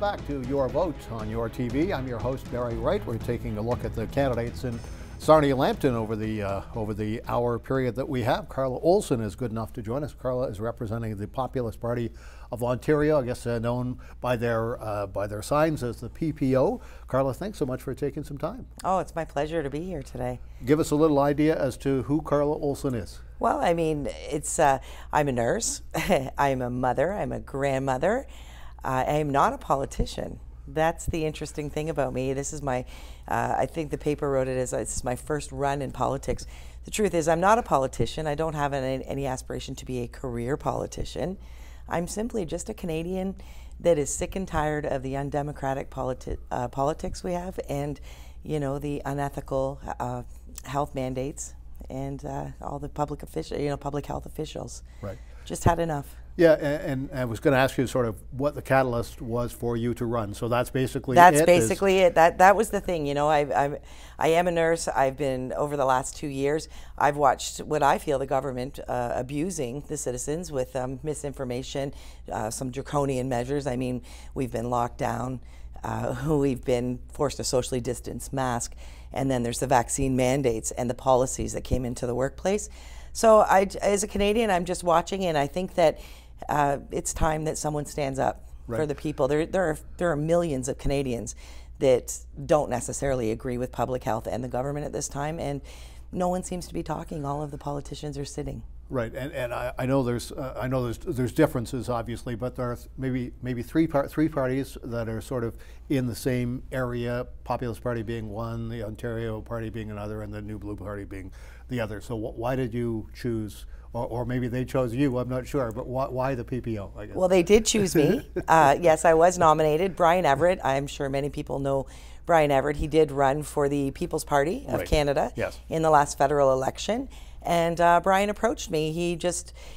back to Your Vote on Your TV. I'm your host, Barry Wright. We're taking a look at the candidates in Sarnia-Lambton over the hour period that we have. Carla Olson is good enough to join us. Carla is representing the Populist Party of Ontario, I guess known by their signs as the PPO. Carla, thanks so much for taking some time. Oh, it's my pleasure to be here today. Give us a little idea as to who Carla Olson is. Well, I mean, I'm a nurse, I'm a mother, I'm a grandmother. I am not a politician. That's the interesting thing about me. This is my, I think the paper wrote it as this is my first run in politics. The truth is I'm not a politician. I don't have any aspiration to be a career politician. I'm simply just a Canadian that is sick and tired of the undemocratic politics we have and, you know, the unethical health mandates and all the public health officials. Right. Just had enough. Yeah, and I was going to ask you sort of what the catalyst was for you to run. So that's basically it. That was the thing. You know, I am a nurse. I've been, over the last 2 years, I've watched what I feel the government abusing the citizens with misinformation, some draconian measures. I mean, we've been locked down. We've been forced to socially distance, mask, and then there's the vaccine mandates and the policies that came into the workplace. So as a Canadian, I'm just watching, and I think that it's time that someone stands up for the people. There are millions of Canadians that don't necessarily agree with public health and the government at this time, and no one seems to be talking. All of the politicians are sitting. Right, and I know there's differences obviously, but there are maybe three parties that are sort of in the same area. Populist Party being one, the Ontario Party being another, and the New Blue Party being the other. So why did you choose? Or maybe they chose you, I'm not sure, but why the PPO, I guess? Well, they did choose me. Yes, I was nominated. Brian Everett, I'm sure many people know Brian Everett. He did run for the People's Party of Canada in the last federal election. And Brian approached me.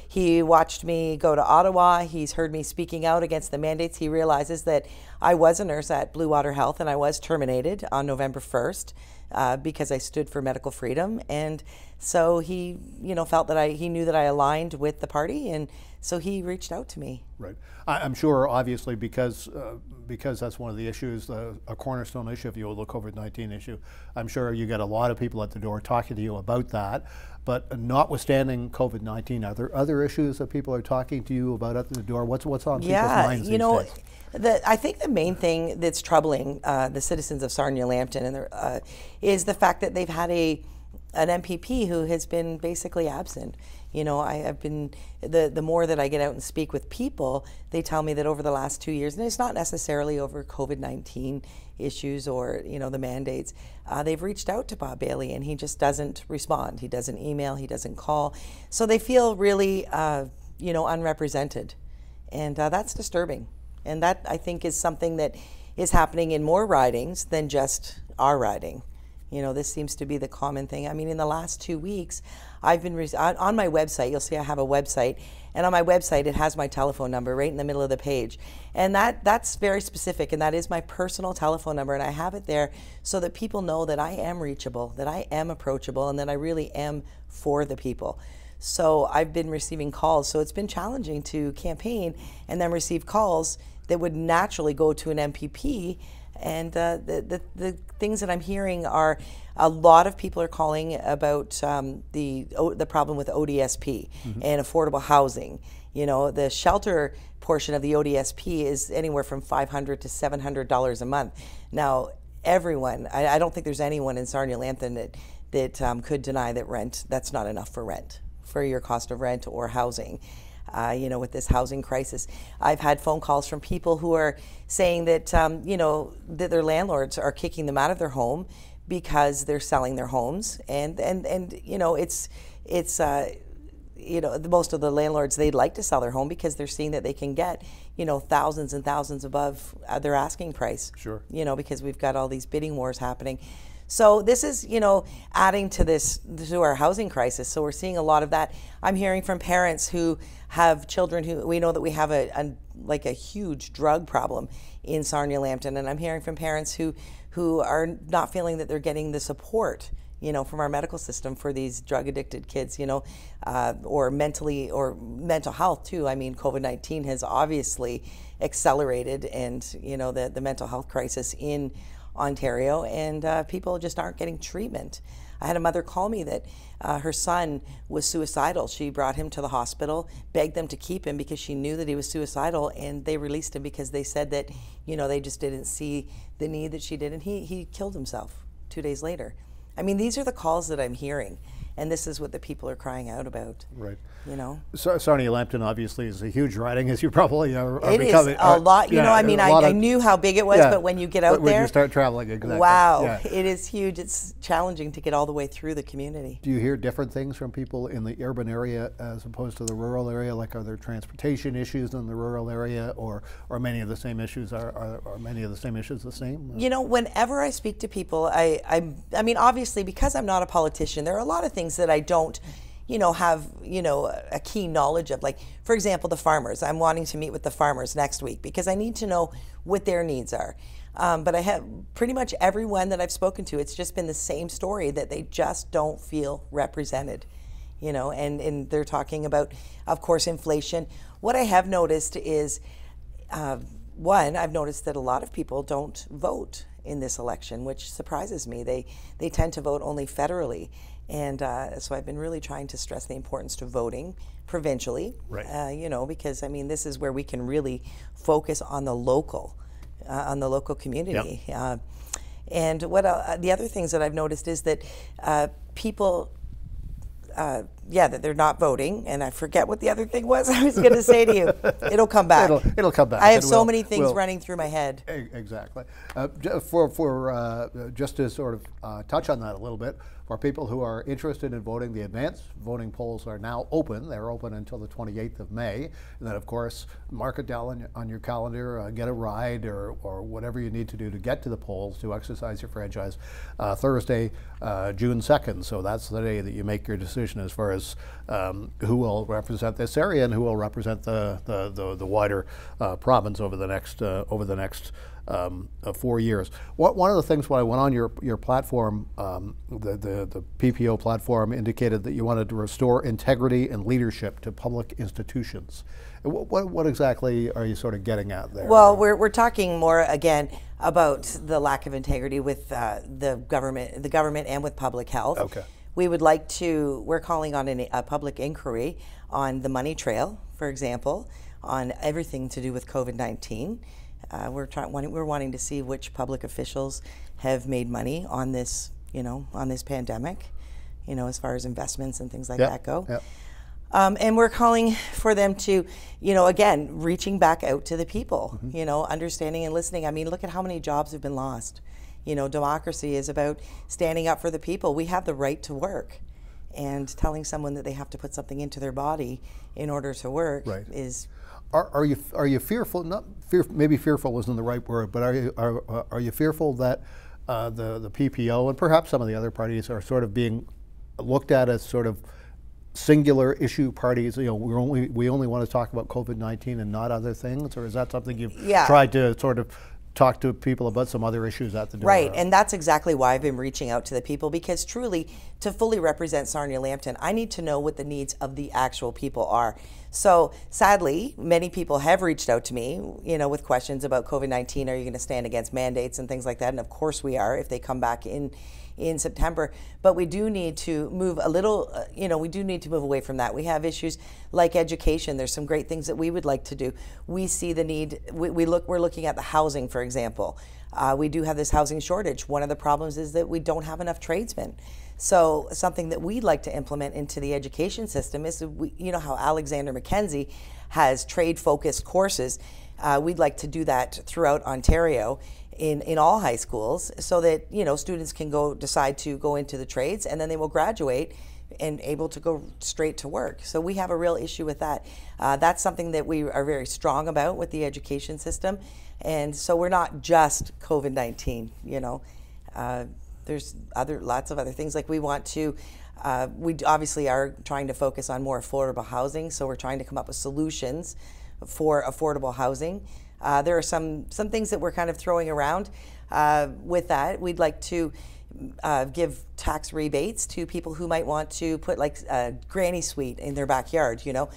He watched me go to Ottawa. He's heard me speaking out against the mandates. He realizes that I was a nurse at Blue Water Health and I was terminated on November 1st. Because I stood for medical freedom, and so he, felt that he knew that I aligned with the party, and so he reached out to me. Right. I'm sure, obviously, because that's one of the issues, a cornerstone issue, if you will, the COVID-19 issue. I'm sure you get a lot of people at the door talking to you about that. But notwithstanding COVID-19, are there other issues that people are talking to you about at the door? What's on people's minds these days? I think the main thing that's troubling the citizens of Sarnia-Lambton is the fact that they've had an MPP who has been basically absent. You know, I've been, the more that I get out and speak with people, they tell me that over the last 2 years, and it's not necessarily over COVID-19 issues or, the mandates, they've reached out to Bob Bailey and he just doesn't respond. He doesn't email, he doesn't call. So they feel really, unrepresented. And that's disturbing. And that, I think, is something that is happening in more ridings than just our riding. This seems to be the common thing. I mean, in the last 2 weeks, I've been on my website. You'll see I have a website, and on my website it has my telephone number right in the middle of the page, and that's very specific, and that is my personal telephone number, and I have it there so that people know that I am reachable, that I am approachable, and that I really am for the people. So I've been receiving calls. So it's been challenging to campaign and then receive calls that would naturally go to an MPP. And the things that I'm hearing are a lot of people are calling about the problem with ODSP and affordable housing. The shelter portion of the ODSP is anywhere from $500 to $700 a month. Now, everyone, I don't think there's anyone in Sarnia-Lambton that could deny that that's not enough for rent, for your cost of rent or housing. With this housing crisis, I've had phone calls from people who are saying that, that their landlords are kicking them out of their home because they're selling their homes, and most of the landlords, they'd like to sell their home because they're seeing that they can get, thousands and thousands above their asking price. Sure. Because we've got all these bidding wars happening. So this is, adding to our housing crisis. So we're seeing a lot of that. I'm hearing from parents who have children who, we know that we have a huge drug problem in Sarnia-Lambton, and I'm hearing from parents who are not feeling that they're getting the support you know, from our medical system for these drug-addicted kids, you know, or mental health too. I mean, COVID-19 has obviously accelerated, and you know, the mental health crisis in Ontario, and people just aren't getting treatment. I had a mother call me that her son was suicidal. She brought him to the hospital, begged them to keep him because she knew that he was suicidal, and they released him because they said that, you know, they just didn't see the need that she did, and he killed himself 2 days later. I mean, these are the calls that I'm hearing, and this is what the people are crying out about. Right. You know? Sarnia-Lambton obviously is a huge riding, as you probably are It becoming. Is a lot. You know, I mean, I knew how big it was, but when you get out there. When you start traveling, exactly. Wow, it is huge. It's challenging to get all the way through the community. Do you hear different things from people in the urban area as opposed to the rural area? Like, are there transportation issues in the rural area, or many of the same issues are many of the same issues the same? You know, whenever I speak to people, I mean, obviously, because I'm not a politician, there are a lot of things that I don't, you know, have, you know, a keen knowledge of. Like, for example, the farmers. I'm wanting to meet with the farmers next week because I need to know what their needs are. But I have pretty much everyone that I've spoken to, it's just been the same story, that they just don't feel represented, you know, and they're talking about, of course, inflation. What I have noticed is, one, I've noticed that a lot of people don't vote in this election, which surprises me. They tend to vote only federally. And so I've been really trying to stress the importance to voting provincially, right. You know, because I mean, this is where we can really focus on the local community. Yep. And what the other things that I've noticed is that people, that they're not voting, and I forget what the other thing was I was going to say to you. It'll come back. It'll come back. I have so many things running through my head. Exactly. Just to sort of touch on that a little bit, for people who are interested in voting, the advanced voting polls are now open. They're open until the 28th of May. And then, of course, mark it down on your calendar, get a ride or whatever you need to do to get to the polls to exercise your franchise Thursday, June 2nd. So that's the day that you make your decision as far as who will represent this area and who will represent the wider province over the next 4 years. One of the things when I went on your platform, the PPO platform indicated that you wanted to restore integrity and leadership to public institutions. What exactly are you sort of getting at there? Well, we're talking more again about the lack of integrity with the government and with public health. Okay. We would like to. We're calling on a public inquiry on the money trail, for example, on everything to do with COVID-19. We're wanting to see which public officials have made money on this, you know, on this pandemic, you know, as far as investments and things like that go. Yep. And we're calling for them to, you know, again, reaching back out to the people, you know, understanding and listening. I mean, look at how many jobs have been lost. You know, democracy is about standing up for the people. We have the right to work. And telling someone that they have to put something into their body in order to work is... Are you fearful? Maybe fearful isn't the right word, but are you fearful that the PPO and perhaps some of the other parties are sort of being looked at as sort of singular issue parties? You know, we only want to talk about COVID-19 and not other things, or is that something you've tried to sort of talk to people about some other issues at the door? Right, and that's exactly why I've been reaching out to the people, because truly, to fully represent Sarnia-Lambton, I need to know what the needs of the actual people are. So sadly, many people have reached out to me, you know, with questions about COVID-19. Are you going to stand against mandates and things like that? And of course we are, if they come back in September. But we do need to move a little, you know, we do need to move away from that. We have issues like education. There's some great things that we would like to do. We see the need. We're looking at the housing, for example. We do have this housing shortage. One of the problems is that we don't have enough tradesmen. So something that we'd like to implement into the education system is, you know how Alexander Mackenzie has trade-focused courses. We'd like to do that throughout Ontario in all high schools, so that, you know, students can decide to go into the trades, and then they will graduate and able to go straight to work. So we have a real issue with that. That's something that we are very strong about with the education system. And so we're not just COVID-19, you know. There's lots of other things. Like we want to, we obviously are trying to focus on more affordable housing. So we're trying to come up with solutions for affordable housing. There are some things that we're kind of throwing around with that. We'd like to, give tax rebates to people who might want to put like a granny suite in their backyard, you know.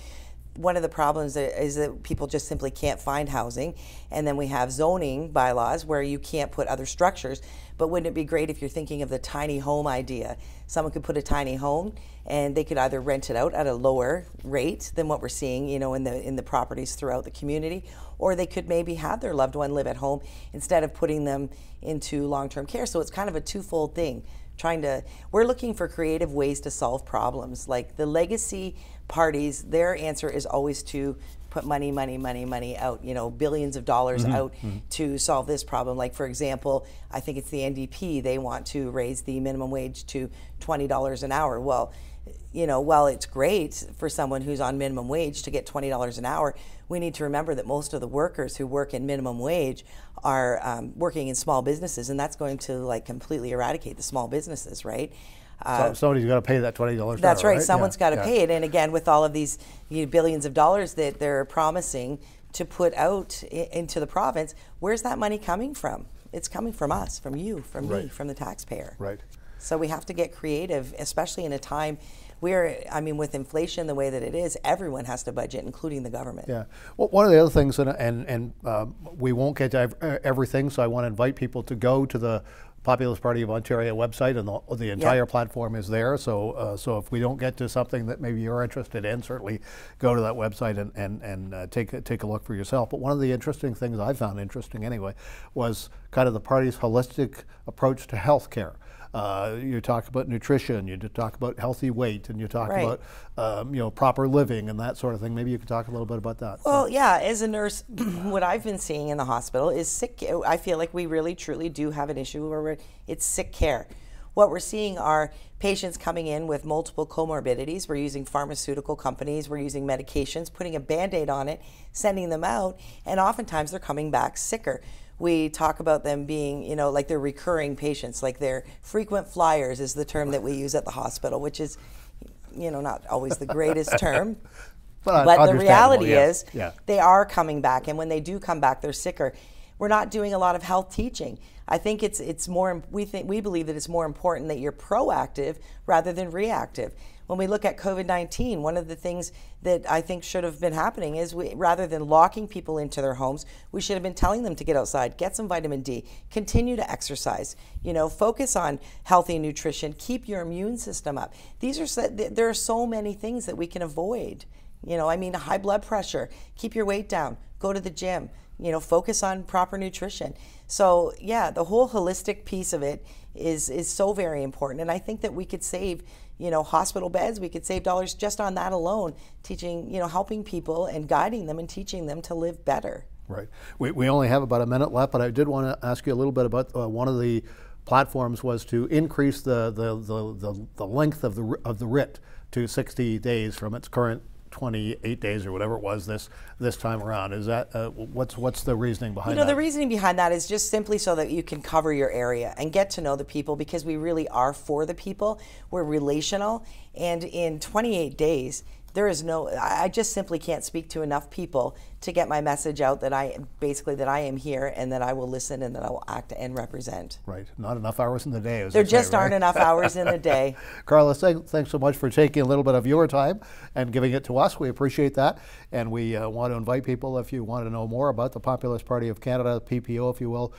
One of the problems is that people just simply can't find housing, and then we have zoning bylaws where you can't put other structures. But wouldn't it be great if you're thinking of the tiny home idea? Someone could put a tiny home and they could either rent it out at a lower rate than what we're seeing, you know, in the properties throughout the community, or they could maybe have their loved one live at home instead of putting them into long-term care. So it's kind of a twofold thing. We're looking for creative ways to solve problems. Like the legacy parties, their answer is always to put money out, you know, billions of dollars out to solve this problem. Like, for example, I think it's the NDP, they want to raise the minimum wage to $20 an hour. Well, you know, while it's great for someone who's on minimum wage to get $20 an hour, we need to remember that most of the workers who work in minimum wage are working in small businesses, and that's going to like completely eradicate the small businesses, right? So somebody's got to pay that $20 That's right. right? Someone's got to pay it. And again, with all of these billions of dollars that they're promising to put out into the province, where's that money coming from? It's coming from us, from you, from me, from the taxpayer. Right. So we have to get creative, especially in a time where, I mean, with inflation the way that it is, everyone has to budget, including the government. Yeah. Well, one of the other things, and we won't get to everything, so I want to invite people to go to the Populist Party of Ontario website, and the entire platform is there. So, so if we don't get to something that maybe you're interested in, certainly go to that website and take a look for yourself. But one of the interesting things I found interesting anyway was kind of the party's holistic approach to health care. You talk about nutrition, you talk about healthy weight, and you talk about you know, proper living and that sort of thing. Maybe you could talk a little bit about that. Well, yeah, as a nurse, what I've been seeing in the hospital is sick. I feel like we really truly do have an issue where it's sick care. What we're seeing are patients coming in with multiple comorbidities. We're using pharmaceutical companies, we're using medications, putting a Band-Aid on it, sending them out, and oftentimes they're coming back sicker. We talk about them being, you know, like they're recurring patients, like they're frequent flyers is the term that we use at the hospital, which is, you know, not always the greatest term. But the reality is they are coming back, and when they do come back, they're sicker. We're not doing a lot of health teaching. I think it's more, we believe that it's more important that you're proactive rather than reactive. When we look at COVID-19, one of the things that I think should have been happening is rather than locking people into their homes, we should have been telling them to get outside, get some vitamin D, continue to exercise, you know, focus on healthy nutrition, keep your immune system up. There are so many things that we can avoid. You know, I mean, high blood pressure, keep your weight down, go to the gym, you know, focus on proper nutrition. So yeah, the whole holistic piece of it is so very important. And I think that we could save, you know, hospital beds, we could save dollars just on that alone, teaching, you know, helping people and guiding them and teaching them to live better. Right. We only have about a minute left, but I did want to ask you a little bit about one of the platforms was to increase the length of the writ to 60 days from its current 28 days or whatever it was this time around. Is that what's the reasoning behind that? You know, the reasoning behind that is just simply so that you can cover your area and get to know the people, because we really are for the people. We're relational, and in 28 days there is I just simply can't speak to enough people to get my message out that I am here and that I will listen and that I will act and represent. Right. Not enough hours in the day. There just aren't enough hours in the day. Carla, thanks so much for taking a little bit of your time and giving it to us. We appreciate that. And we want to invite people, if you want to know more about the Populist Party of Canada, PPO, if you will,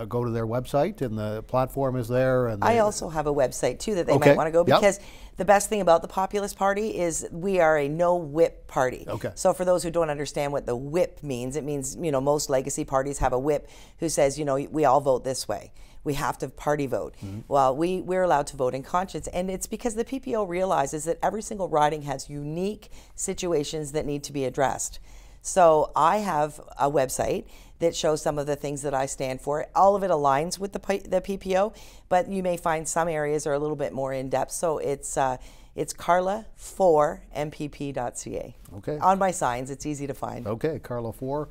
go to their website, and the platform is there. And I also have a website too that they might want to go, because the best thing about the Populist Party is we are a no-whip party. So for those who don't understand what the whip means, it means, you know, most legacy parties have a whip who says, you know, we all vote this way. We have to party vote. Well, we're allowed to vote in conscience, and it's because the PPO realizes that every single riding has unique situations that need to be addressed. So I have a website that shows some of the things that I stand for. All of it aligns with the PPO, but you may find some areas are a little bit more in depth. So it's Carla4mpp.ca. On my signs, it's easy to find. Carla4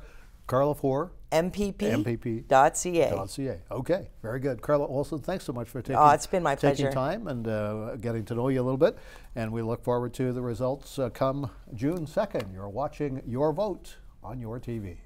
mpp.ca. Okay, very good. Carla Olson, thanks so much for taking it's been my pleasure. Taking time and getting to know you a little bit. And we look forward to the results come June 2nd. You're watching Your Vote on YourTV.